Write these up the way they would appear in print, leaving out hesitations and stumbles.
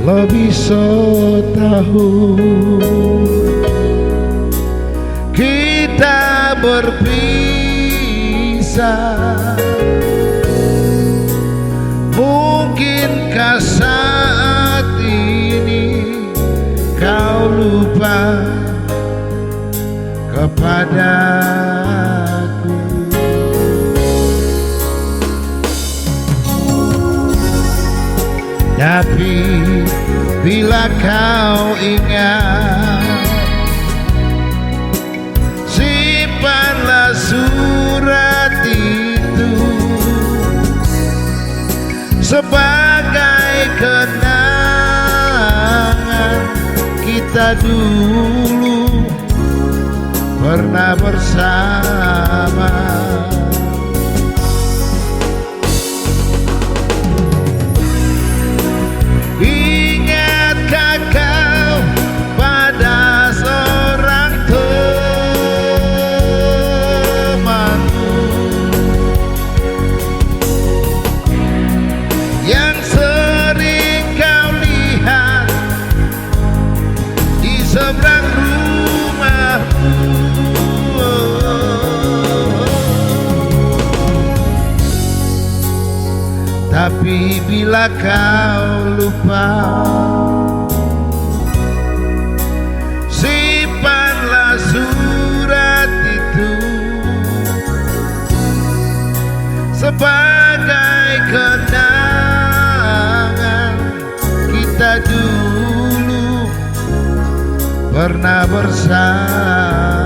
lebih setahun kita berpisah. Mungkinkah saat ini kau lupa kepadaku? Tapi bila kau ingat, simpanlah surat itu sebagai kenangan kita dulu pernah bersama. Ingatkah kau pada seorang temanmu yang sering kau lihat di seberang rumahmu? Tapi bila kau lupa, simpanlah surat itu sebagai kenangan kita dulu pernah bersama.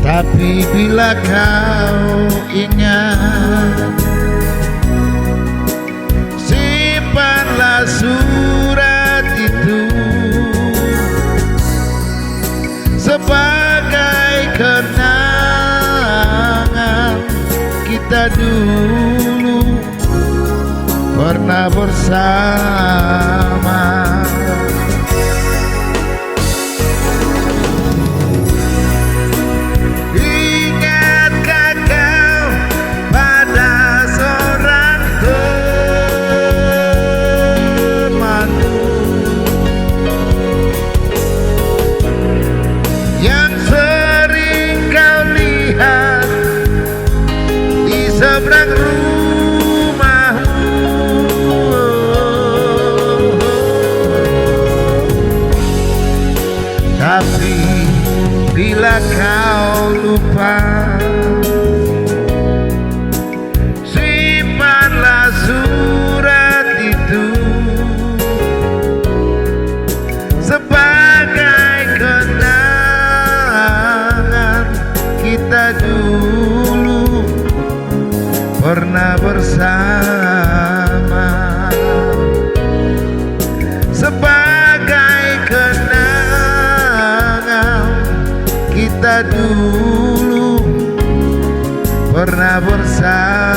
Tapi bila kau ingat, simpanlah surat itu sebagai kenangan kita dulu pernah bersama. Seberang rumahmu, tapi bila kau lupa, simpanlah surat itu sebagai kenangan kita dulu pernah bersama, sebagai kenangan kita dulu pernah bersama.